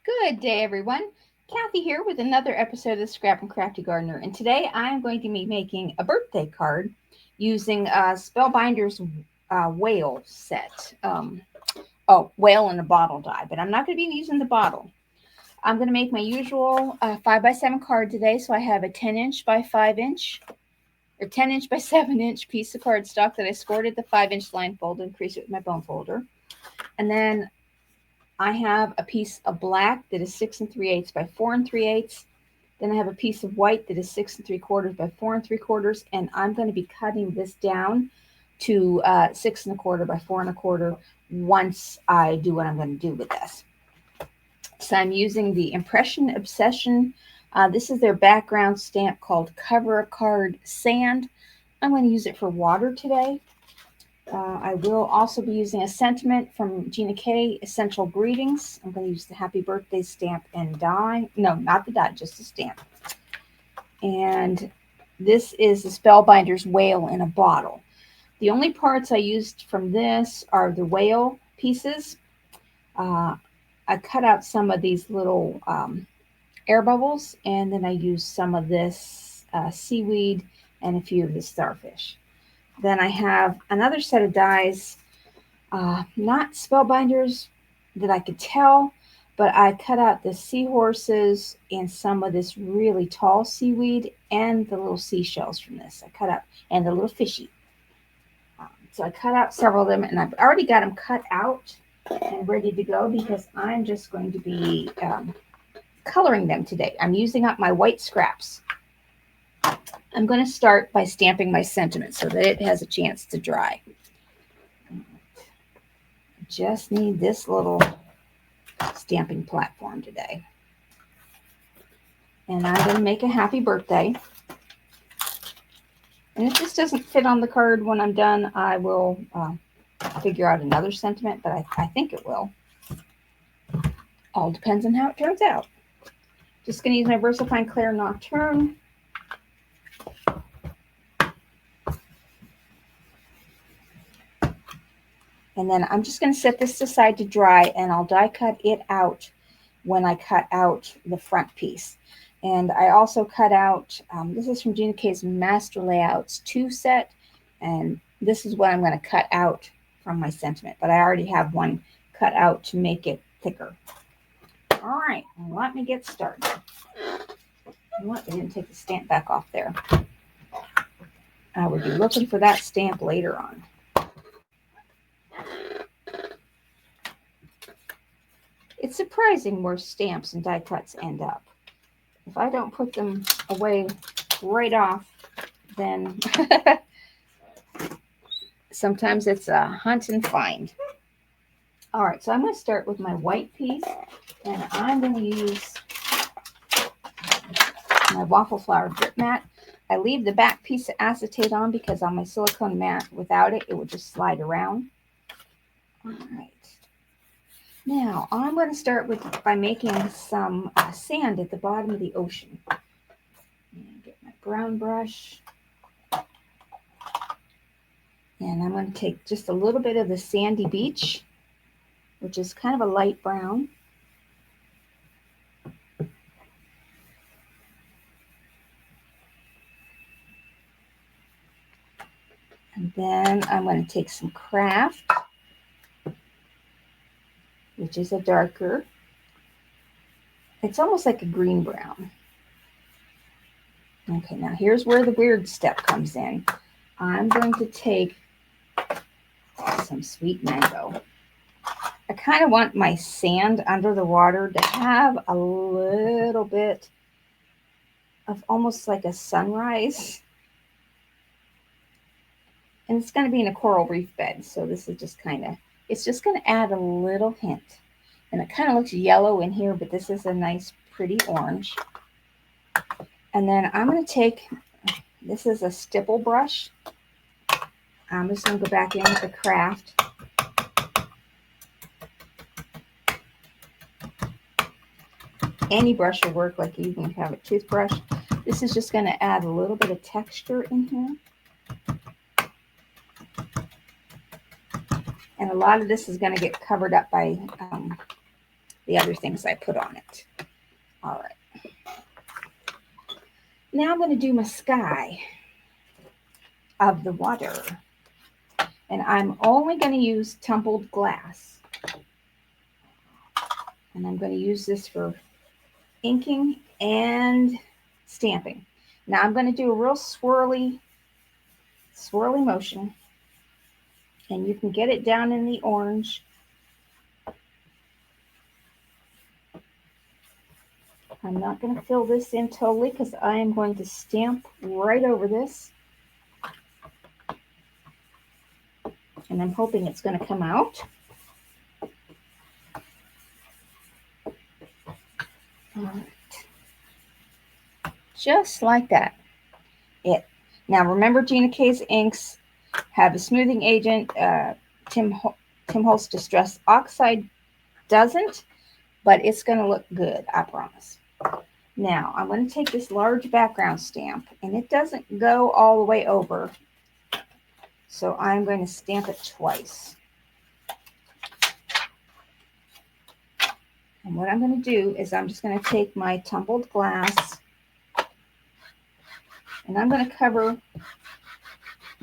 Good day, everyone. Kathy here with another episode of Scrap and Crafty Gardener. And today I'm going to be making a birthday card using Spellbinders whale set. Whale in a bottle die, but I'm not going to be using the bottle. I'm going to make my usual 5x7 card today. So I have a 10-inch by 5-inch or 10-inch by 7-inch piece of cardstock that I scored at the 5-inch line fold and creased it with my bone folder. And then I have a piece of black that is 6 3/8 by 4 3/8. Then I have a piece of white that is 6 3/4 by 4 3/4. And I'm going to be cutting this down to 6 1/4 by 4 1/4 once I do what I'm going to do with this. So I'm using the Impression Obsession. This is their background stamp called Cover a Card Sand. I'm going to use it for water today. I will also be using a sentiment from GinaK, Essential Greetings. I'm going to use the Happy Birthday stamp and die. No, not the die, just the stamp. And this is the Spellbinders whale in a bottle. The only parts I used from this are the whale pieces. I cut out some of these little air bubbles, and then I used some of this seaweed and a few of the starfish. Then I have another set of dies, not Spellbinders that I could tell, but I cut out the seahorses and some of this really tall seaweed and the little seashells from this. I cut out, and the little fishy. So I cut out several of them, and I've already got them cut out and ready to go because I'm just going to be coloring them today. I'm using up my white scraps. I'm going to start by stamping my sentiment so that it has a chance to dry. Just need this little stamping platform today. And I'm going to make a happy birthday. And if this doesn't fit on the card when I'm done, I will figure out another sentiment, but I think it will. All depends on how it turns out. Just going to use my VersaFine Claire Nocturne. And then I'm just going to set this aside to dry, and I'll die cut it out when I cut out the front piece. And I also cut out, this is from GinaK's Master Layouts 2 set, and this is what I'm going to cut out from my sentiment, but I already have one cut out to make it thicker. All right, let me get started. I didn't take the stamp back off there. I will be looking for that stamp later on. It's surprising where stamps and die cuts end up. If I don't put them away right off, then sometimes it's a hunt and find. All right, so I'm going to start with my white piece, and I'm going to use my waffle flower drip mat. I leave the back piece of acetate on because on my silicone mat, without it, it would just slide around. All right. Now, I'm going to start by making some sand at the bottom of the ocean. And get my brown brush. And I'm going to take just a little bit of the sandy beach, which is kind of a light brown. And then I'm going to take some Kraft, which is a darker. It's almost like a green brown. Okay, now here's where the weird step comes in. I'm going to take some sweet mango. I kind of want my sand under the water to have a little bit of almost like a sunrise. And it's going to be in a coral reef bed, so this is just kind of, it's just going to add a little hint. And it kind of looks yellow in here, but this is a nice, pretty orange. And then I'm going to take, this is a stipple brush. I'm just going to go back in with the Kraft. Any brush will work, like you can have a toothbrush. This is just going to add a little bit of texture in here. And a lot of this is going to get covered up by the other things I put on it. All right. Now I'm going to do my sky of the water. And I'm only going to use tumbled glass. And I'm going to use this for inking and stamping. Now I'm going to do a real swirly motion. And you can get it down in the orange. I'm not going to fill this in totally because I am going to stamp right over this. And I'm hoping it's going to come out. All right. Just like that. Now remember, GinaK's inks have a smoothing agent. Tim Holtz Distress Oxide doesn't, but it's going to look good, I promise. Now I'm going to take this large background stamp, and it doesn't go all the way over, so I'm going to stamp it twice. And what I'm going to do is I'm just going to take my tumbled glass, and I'm going to cover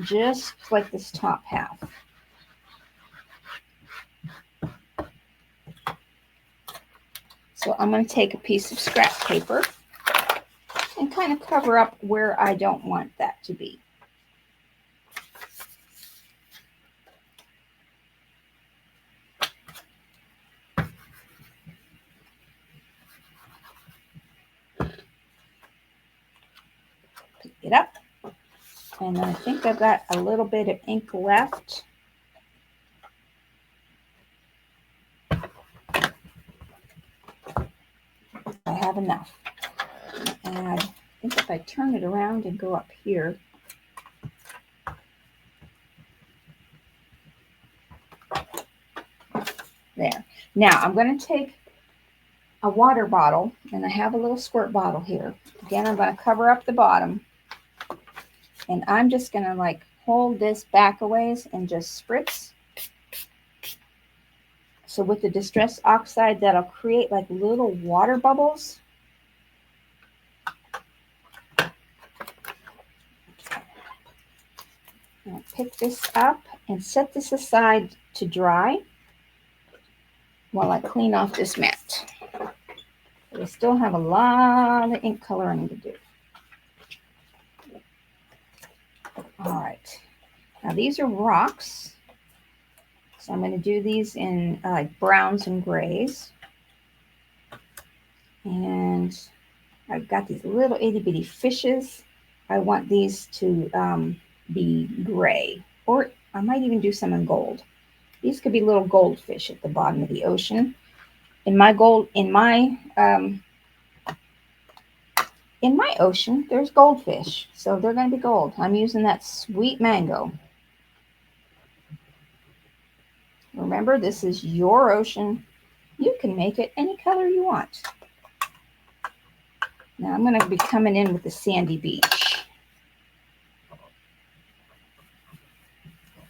just like this top half. So I'm going to take a piece of scrap paper and kind of cover up where I don't want that to be. Pick it up. And I think I've got a little bit of ink left. I have enough. And I think if I turn it around and go up here, there. Now I'm going to take a water bottle, and I have a little squirt bottle here. Again, I'm going to cover up the bottom, and I'm just going to like hold this back a ways and just spritz. So with the Distress Oxide, that'll create like little water bubbles. I'll pick this up and set this aside to dry while I clean off this mat. We still have a lot of ink coloring to do. All right. Now these are rocks. So I'm going to do these in browns and grays. And I've got these little itty bitty fishes. I want these to be gray, or I might even do some in gold. These could be little goldfish at the bottom of the ocean. In my ocean, there's goldfish, so they're going to be gold. I'm using that sweet mango. Remember, this is your ocean. You can make it any color you want. Now I'm going to be coming in with the sandy beach.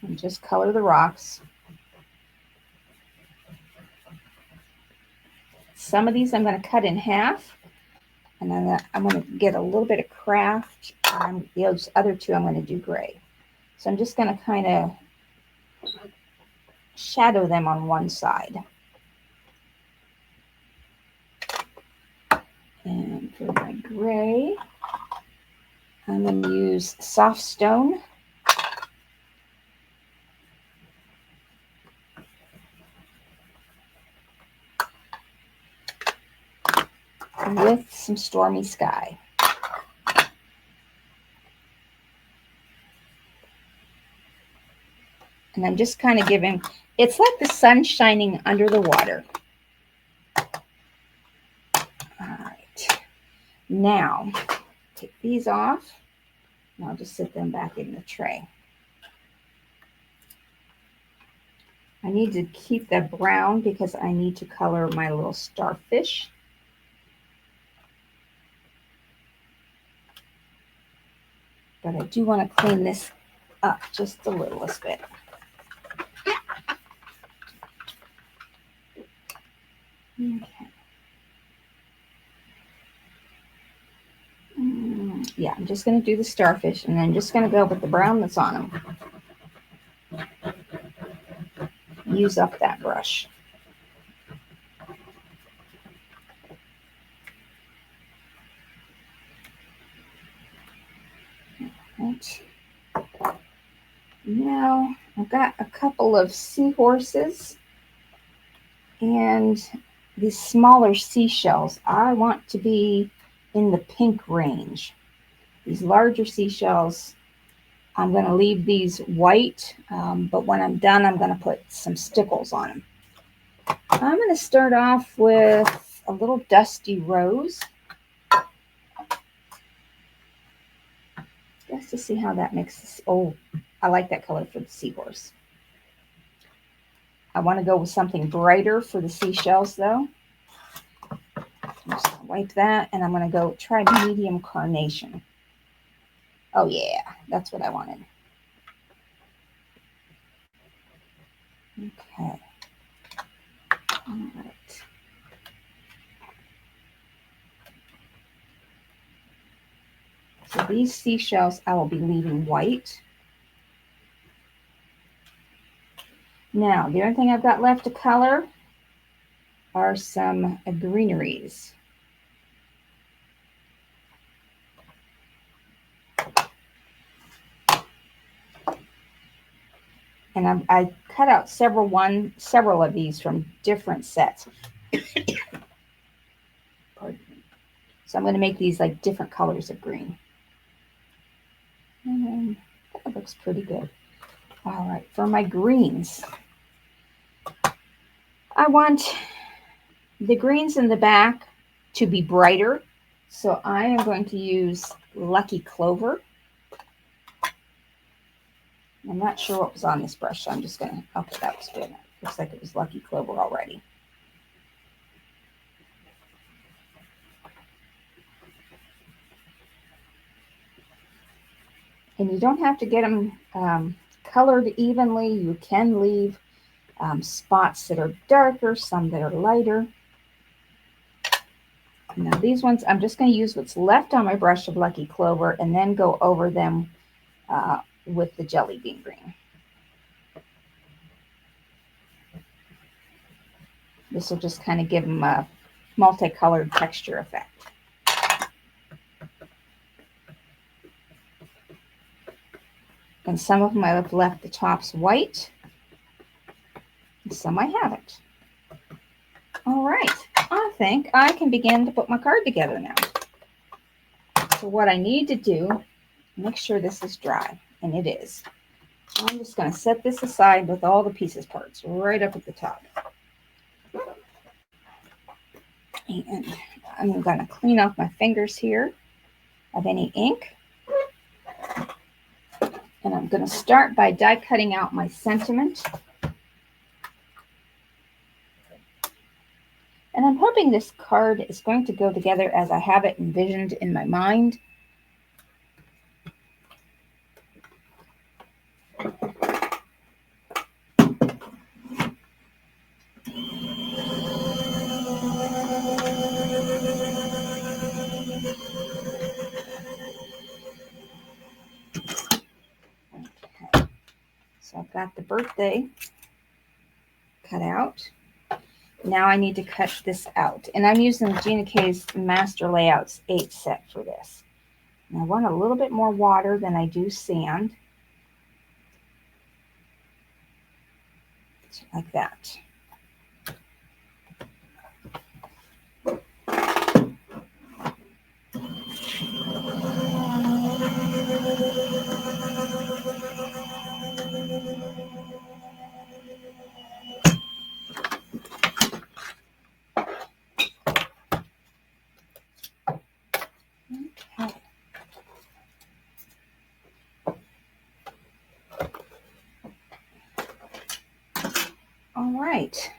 And just color the rocks. Some of these I'm going to cut in half. And then I'm going to get a little bit of Kraft. The other two I'm going to do gray. So I'm just going to kind of shadow them on one side. And for my gray, I'm going to use soft stone. With some Stormy Sky. And I'm just kind of giving, it's like the sun shining under the water. All right. Now, take these off, and I'll just set them back in the tray. I need to keep that brown because I need to color my little starfish. But I do want to clean this up just the littlest bit. Okay. Yeah, I'm just going to do the starfish, and then just going to go with the brown that's on them. Use up that brush. Right. Now I've got a couple of seahorses and these smaller seashells. I want to be in the pink range. These larger seashells, I'm going to leave these white, but when I'm done, I'm going to put some stipples on them. I'm going to start off with a little dusty rose, just to see how that mixes. Oh, I like that color for the seahorse. I want to go with something brighter for the seashells, though. I'm just going to wipe that, and I'm going to go try medium carnation. Oh, yeah, that's what I wanted. Okay. All right. So these seashells I will be leaving white. Now, the only thing I've got left to color are some greeneries. And I cut out several of these from different sets. Pardon me. So I'm going to make these like different colors of green. And that looks pretty good. All right, for my greens, I want the greens in the back to be brighter. So I am going to use Lucky Clover. I'm not sure what was on this brush, so I'm just going to, okay, that was good. Looks like it was Lucky Clover already. And you don't have to get them colored evenly. You can leave spots that are darker, some that are lighter. Now these ones, I'm just going to use what's left on my brush of Lucky Clover and then go over them with the Jelly Bean Green. This will just kind of give them a multicolored texture effect. And some of them I've left the tops white, and some I haven't. All right, I think I can begin to put my card together now. So what I need to do, make sure this is dry, and it is. I'm just going to set this aside with all the pieces parts right up at the top. And I'm going to clean off my fingers here of any ink. And I'm going to start by die cutting out my sentiment. And I'm hoping this card is going to go together as I have it envisioned in my mind. Okay. So I've got the birthday cut out. Now I need to cut this out. And I'm using GinaK's Master Layouts 8 set for this. And I want a little bit more water than I do sand. Like that. Okay. All right.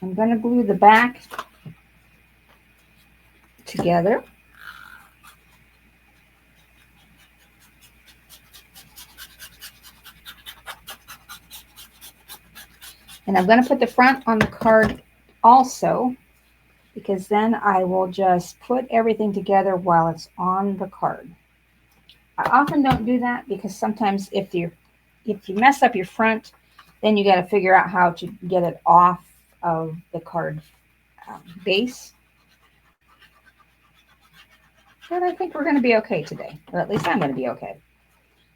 I'm going to glue the back together. And I'm going to put the front on the card also, because then I will just put everything together while it's on the card. I often don't do that because sometimes if you mess up your front, then you got to figure out how to get it off of the card base. But I think we're going to be okay today, or at least I'm going to be okay.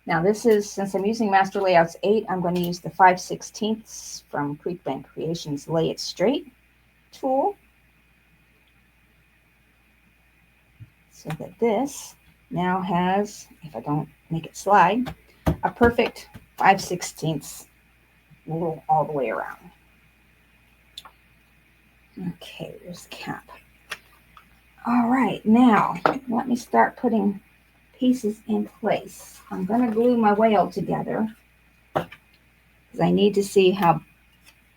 Now this is, since I'm using Master Layouts 8, I'm going to use the 5/16 from Creekbank Creations Lay It Straight tool. So that this now has, if I don't make it slide, a perfect 5/16 all the way around. Okay, there's the cap. All right, now let me start putting pieces in place. I'm going to glue my whale together because I need to see how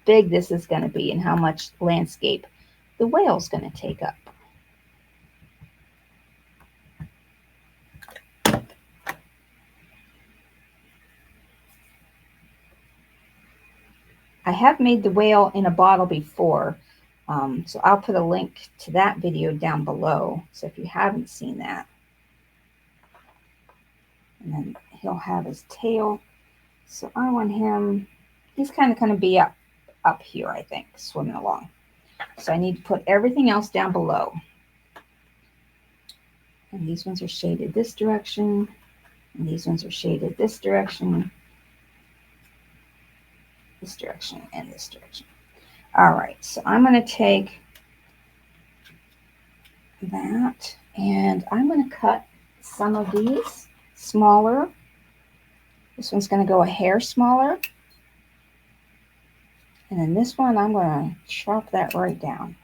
big this is going to be and how much landscape the whale's going to take up. I have made the whale in a bottle before, so I'll put a link to that video down below. So if you haven't seen that, and then he'll have his tail. So I want him, he's kind of going to be up here, I think, swimming along. So I need to put everything else down below. And these ones are shaded this direction, and these ones are shaded this direction, and this direction. All right, so I'm going to take that, and I'm going to cut some of these smaller. This one's going to go a hair smaller. And then this one, I'm going to chop that right down.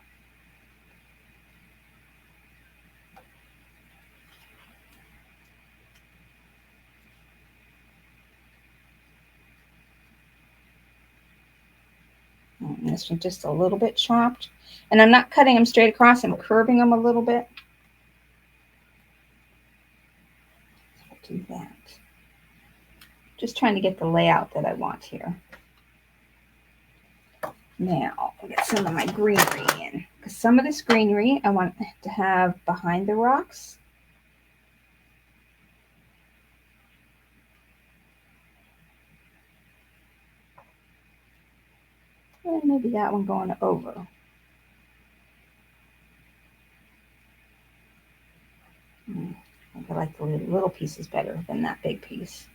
And this one just a little bit chopped. And I'm not cutting them straight across. I'm curving them a little bit. So I'll do that. Just trying to get the layout that I want here. Now, I'll get some of my greenery in. Because some of this greenery I want to have behind the rocks. And maybe that one going over. I like the little pieces better than that big piece.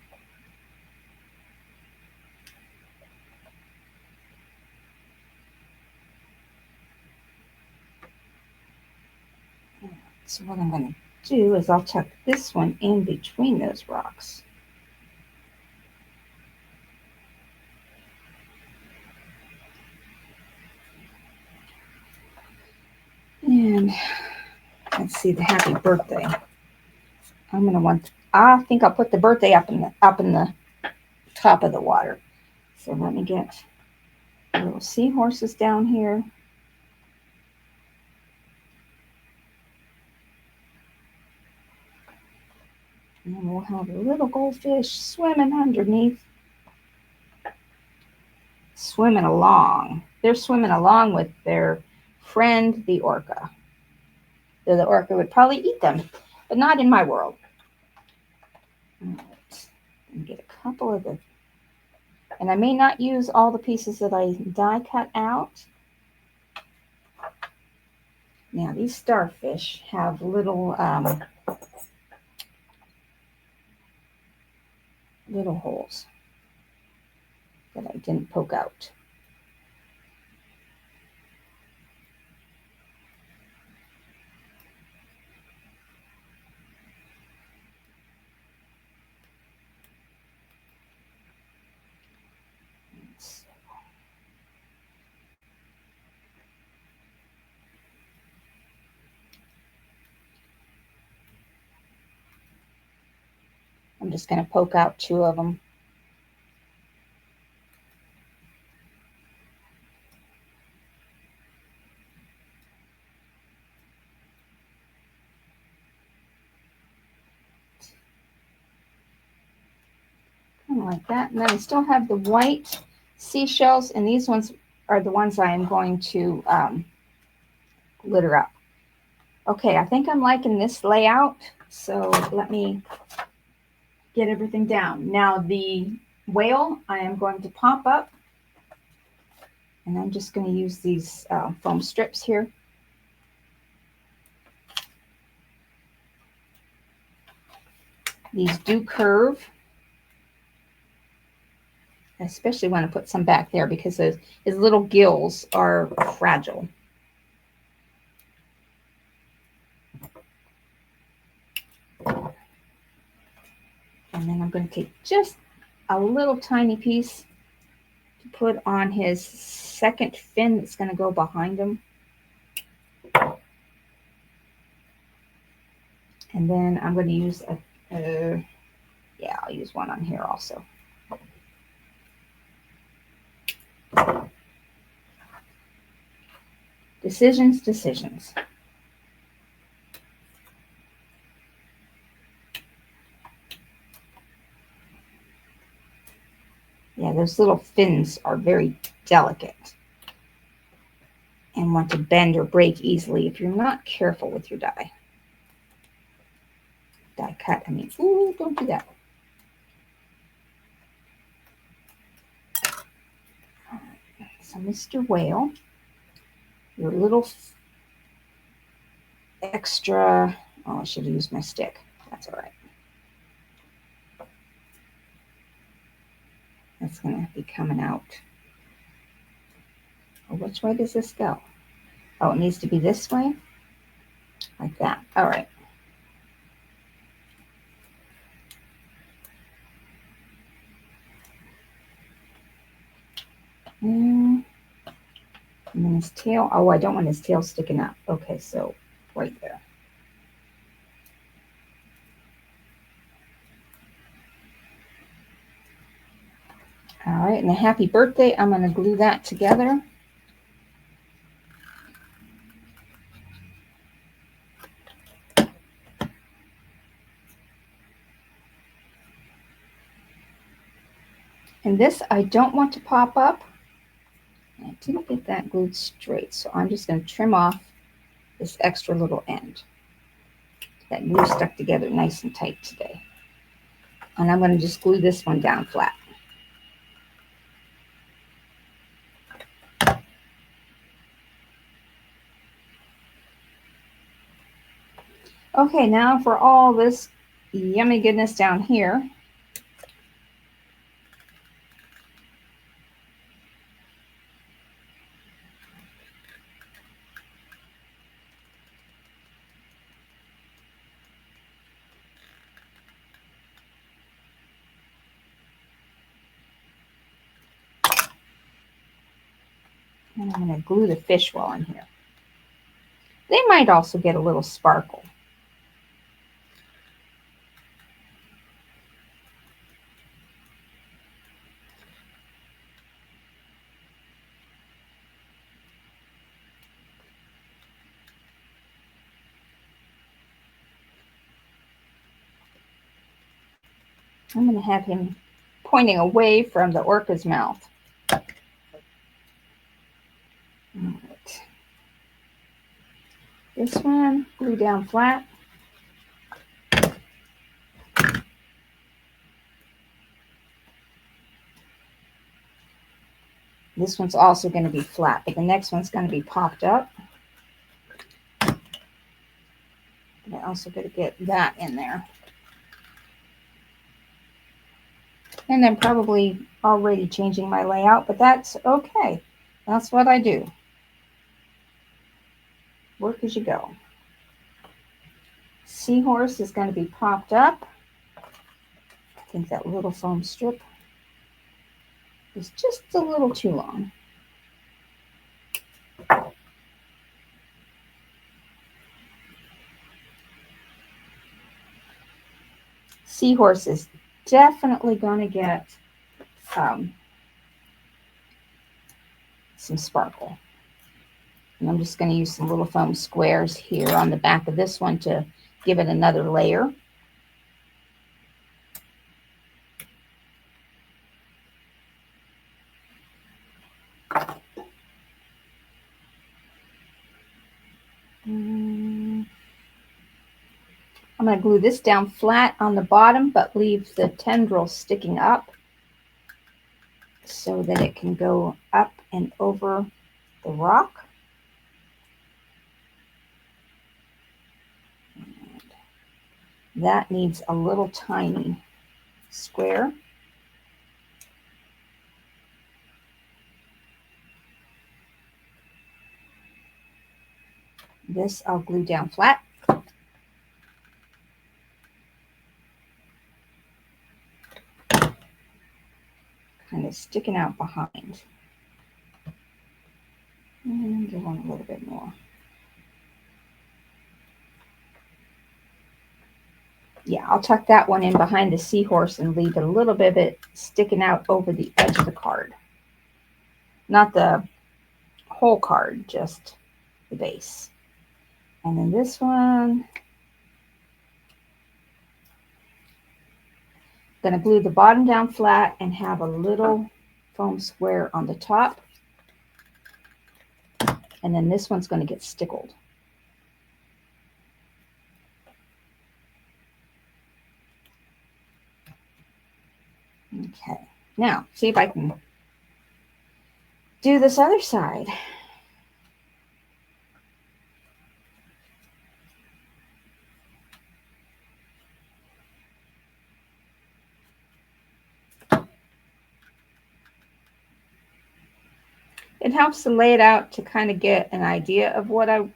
So what I'm going to do is I'll tuck this one in between those rocks. And let's see, the happy birthday. I'm going to want, I think I'll put the birthday up in the top of the water. So let me get little seahorses down here. And then we'll have a little goldfish swimming underneath. Swimming along. They're swimming along with their friend, the orca. So the orca would probably eat them, but not in my world. All right. And get a couple of the, and I may not use all the pieces that I die cut out. Now these starfish have little little holes that I didn't poke out. I'm just going to poke out 2 of them. Kind of like that. And then I still have the white seashells, and these ones are the ones I am going to glitter up. Okay, I think I'm liking this layout, so let me get everything down. Now the whale I am going to pop up, and I'm just going to use these foam strips here. These do curve. I especially want to put some back there because his little gills are fragile. And then I'm going to take just a little tiny piece to put on his second fin that's going to go behind him. And then I'm going to use yeah, I'll use one on here also. Decisions, decisions. Yeah, those little fins are very delicate and want to bend or break easily if you're not careful with your die. Die cut, I mean, ooh, don't do that. So Mr. Whale, your little extra, oh, I should have used my stick. That's all right. That's going to be coming out. Oh, which way does this go? Oh, it needs to be this way? Like that. All right. And then his tail. Oh, I don't want his tail sticking up. Okay, so right there. All right, and the happy birthday, I'm going to glue that together. And this I don't want to pop up. I didn't get that glued straight, so I'm just going to trim off this extra little end. That glue stuck together nice and tight today. And I'm going to just glue this one down flat. Okay, now for all this yummy goodness down here. And I'm going to glue the fish while I'm here. They might also get a little sparkle. I'm going to have him pointing away from the orca's mouth. All right. This one, glue down flat. This one's also going to be flat, but the next one's going to be popped up. But I also got to get that in there. And I'm probably already changing my layout, but that's okay. That's what I do. Work as you go. Seahorse is going to be popped up. I think that little foam strip is just a little too long. Seahorse is definitely going to get some sparkle. And I'm just going to use some little foam squares here on the back of this one to give it another layer. I'm going to glue this down flat on the bottom, but leave the tendril sticking up so that it can go up and over the rock. And that needs a little tiny square. This I'll glue down flat. Kind of sticking out behind. And give one a little bit more. Yeah, I'll tuck that one in behind the seahorse and leave a little bit of it sticking out over the edge of the card. Not the whole card, just the base. And then this one, I'm going to glue the bottom down flat and have a little foam square on the top. And then this one's going to get stickled. Okay, now see if I can do this other side. It helps to lay it out to kind of get an idea of what I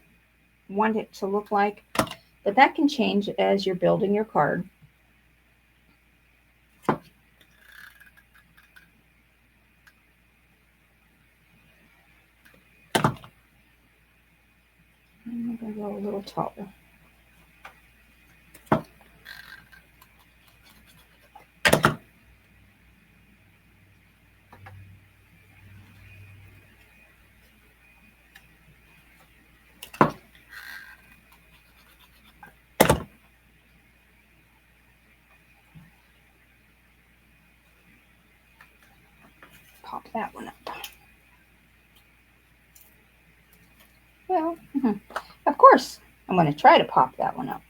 want it to look like, but that can change as you're building your card. I'm going to go a little taller. Pop that one up. Well, of course, I'm going to try to pop that one up.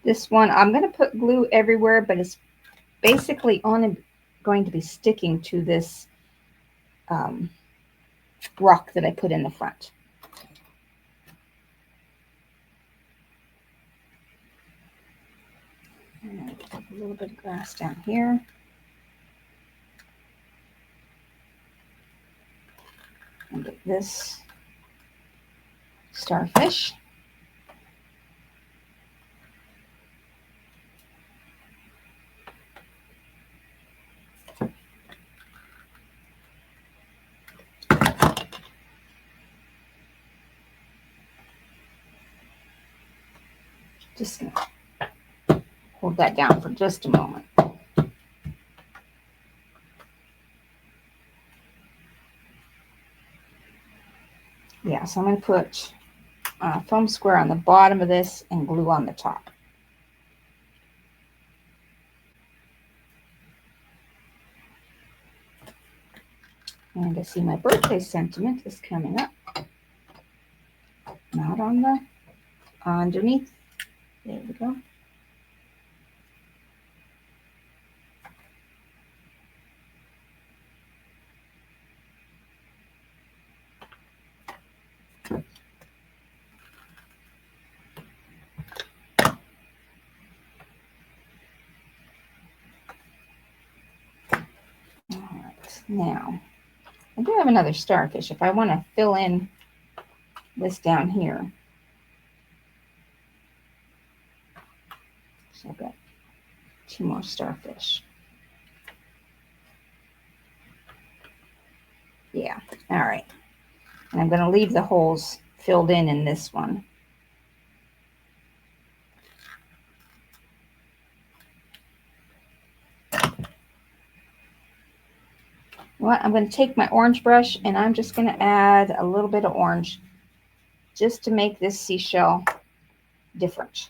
This one, I'm going to put glue everywhere, but it's basically only going to be sticking to this rock that I put in the front. And put a little bit of grass down here. And get this starfish. Just gonna hold that down for just a moment. Yeah, so I'm going to put a foam square on the bottom of this and glue on the top. And I see my birthday sentiment is coming up. Not on the underneath. There we go. All right, now I do have another starfish if I want to fill in this down here. So I've got 2 more starfish. Yeah, all right. And I'm going to leave the holes filled in this one. What, I'm going to take my orange brush and I'm just going to add a little bit of orange just to make this seashell different.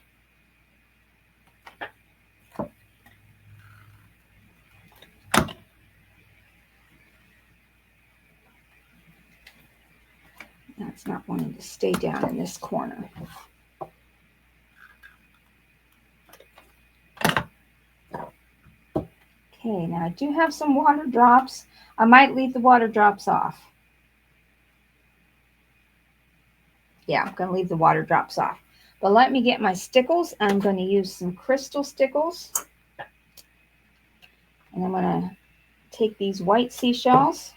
That's not wanting to stay down in this corner. Okay, now I do have some water drops. I might leave the water drops off. Yeah, I'm going to leave the water drops off. But let me get my stickles. I'm going to use some crystal stickles. And I'm going to take these white seashells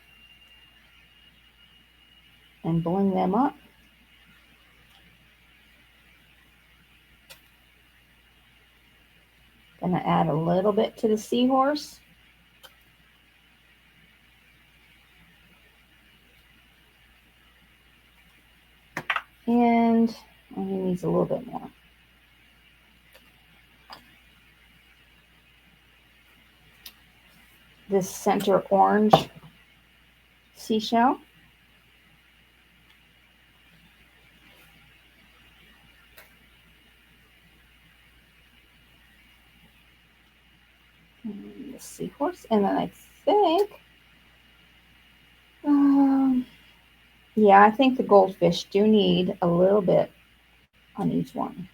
and bling them up. Going to add a little bit to the seahorse. And he needs a little bit more. This center orange seashell. And the seahorse. And then I think, yeah, I think the goldfish do need a little bit on each one.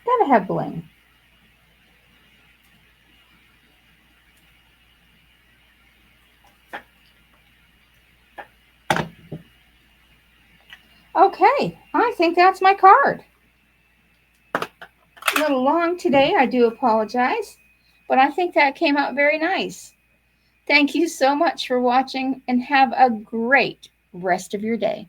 Gotta have bling. Okay, I think that's my card. A little long today, I do apologize, but I think that came out very nice. Thank you so much for watching and have a great rest of your day.